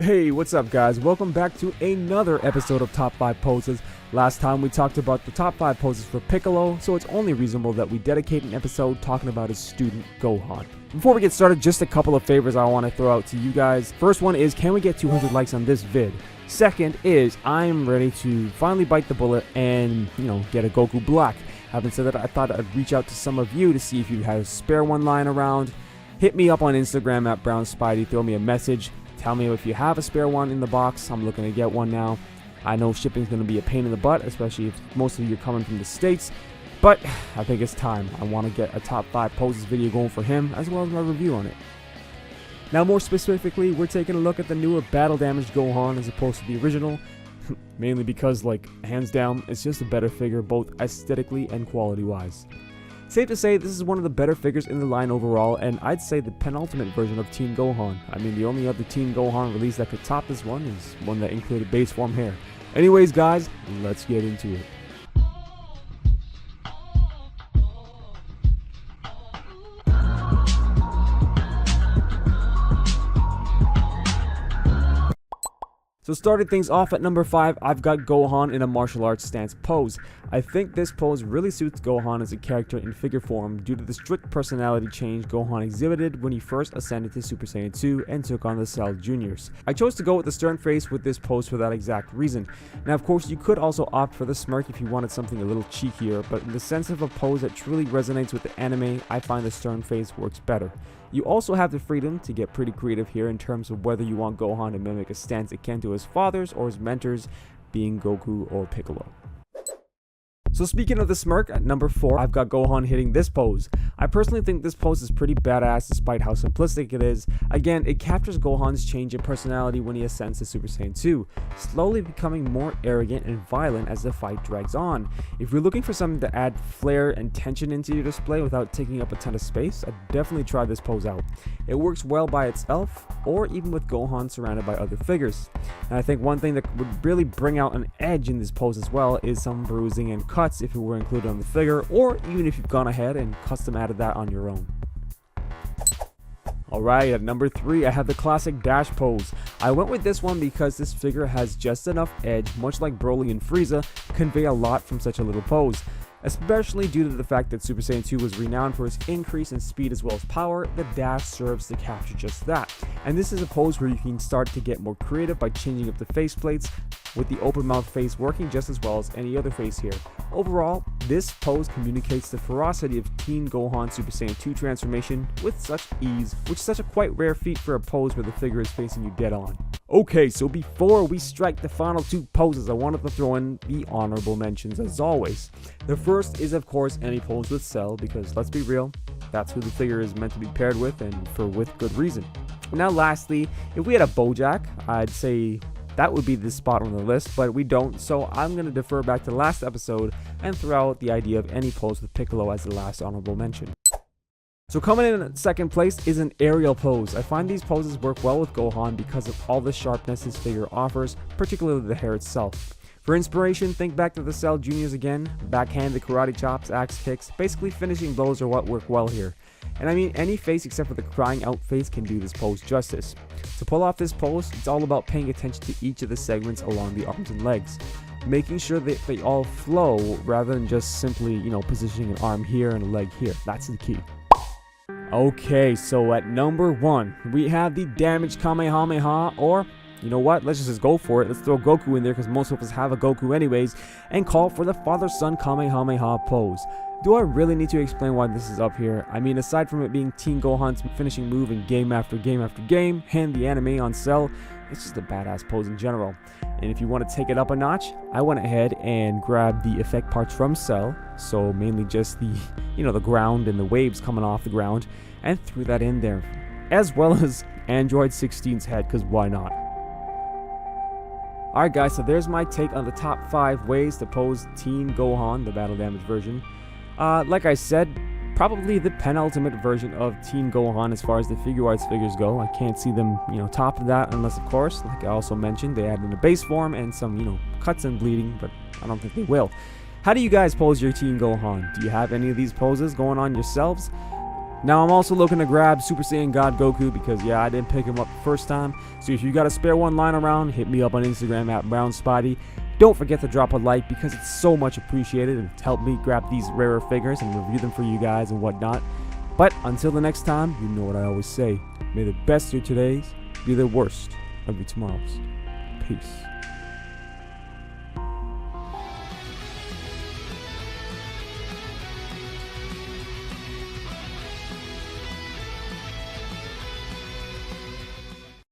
Hey, what's up guys? Welcome back to another episode of Top 5 Poses. Last time we talked about the top 5 poses for Piccolo, so it's only reasonable that we dedicate an episode talking about his student Gohan. Before we get started, just a couple of favors I want to throw out to you guys. First one is, can we get 200 likes on this vid? Second is, I'm ready to finally bite the bullet and, get a Goku Black. Having said that, I thought I'd reach out to some of you to see if you have a spare one lying around. Hit me up on Instagram at BrownSpidey, throw me a message. Tell me if you have a spare one in the box. I'm looking to get one now. I know shipping's going to be a pain in the butt, especially if most of you are coming from the States. But I think it's time. I want to get a top 5 poses video going for him, as well as my review on it. Now, more specifically, we're taking a look at the newer battle damaged Gohan as opposed to the original. Mainly because, hands down, it's just a better figure both aesthetically and quality-wise. Safe to say, this is one of the better figures in the line overall, and I'd say the penultimate version of Teen Gohan. I mean, the only other Teen Gohan release that could top this one is one that included base form hair. Anyways, guys, let's get into it. So starting things off at number 5, I've got Gohan in a martial arts stance pose. I think this pose really suits Gohan as a character in figure form due to the strict personality change Gohan exhibited when he first ascended to Super Saiyan 2 and took on the Cell Juniors. I chose to go with the stern face with this pose for that exact reason. Now of course you could also opt for the smirk if you wanted something a little cheekier, but in the sense of a pose that truly resonates with the anime, I find the stern face works better. You also have the freedom to get pretty creative here in terms of whether you want Gohan to mimic a stance akin to his father's or his mentors, being Goku or Piccolo. So speaking of the smirk, at number 4, I've got Gohan hitting this pose. I personally think this pose is pretty badass despite how simplistic it is. Again, it captures Gohan's change in personality when he ascends to Super Saiyan 2, slowly becoming more arrogant and violent as the fight drags on. If you're looking for something to add flair and tension into your display without taking up a ton of space, I'd definitely try this pose out. It works well by itself, or even with Gohan surrounded by other figures. And I think one thing that would really bring out an edge in this pose as well is some bruising and cuts if it were included on the figure, or even if you've gone ahead and custom added that on your own. Alright, at number 3, I have the classic dash pose. I went with this one because this figure has just enough edge, much like Broly and Frieza, convey a lot from such a little pose. Especially due to the fact that Super Saiyan 2 was renowned for its increase in speed as well as power, the dash serves to capture just that. And this is a pose where you can start to get more creative by changing up the face plates, with the open mouth face working just as well as any other face here. Overall, this pose communicates the ferocity of Teen Gohan Super Saiyan 2 transformation with such ease, which is such a quite rare feat for a pose where the figure is facing you dead on. Okay, so before we strike the final 2 poses, I wanted to throw in the honorable mentions as always. The first is of course any pose with Cell, because let's be real, that's who the figure is meant to be paired with, and with good reason. Now lastly, if we had a Bojack, I'd say that would be the spot on the list, but we don't, so I'm going to defer back to the last episode and throw out the idea of any pose with Piccolo as the last honorable mention. So coming in at second place is an aerial pose. I find these poses work well with Gohan because of all the sharpness his figure offers, particularly the hair itself. For inspiration, think back to the Cell Juniors again. Backhand, the karate chops, axe kicks, basically finishing blows are what work well here. And I mean, any face except for the crying out face can do this pose justice. To pull off this pose, it's all about paying attention to each of the segments along the arms and legs, making sure that they all flow rather than just simply, positioning an arm here and a leg here. That's the key. Okay, so at number 1, we have the damaged Kamehameha, or you know what, let's just go for it. Let's throw Goku in there because most of us have a Goku anyways, and call for the father-son Kamehameha pose. Do I really need to explain why this is up here? I mean, aside from it being Teen Gohan's finishing move in game after game after game, and the anime on Cell, it's just a badass pose in general. And if you want to take it up a notch, I went ahead and grabbed the effect parts from Cell, so mainly just the, the ground and the waves coming off the ground, and threw that in there, as well as Android 16's head, because why not? Alright guys, so there's my take on the top 5 ways to pose Teen Gohan, the battle damage version. Like I said, probably the penultimate version of Teen Gohan as far as the Figuarts figures go. I can't see them, top of that unless, of course, like I also mentioned, they add in a base form and some, cuts and bleeding, but I don't think they will. How do you guys pose your Teen Gohan? Do you have any of these poses going on yourselves? Now I'm also looking to grab Super Saiyan God Goku because yeah, I didn't pick him up the first time. So if you got a spare one lying around, hit me up on Instagram at BrownSpotty. Don't forget to drop a like because it's so much appreciated and it's helped me grab these rarer figures and review them for you guys and whatnot. But until the next time, you know what I always say. May the best of your todays be the worst of your tomorrows. Peace.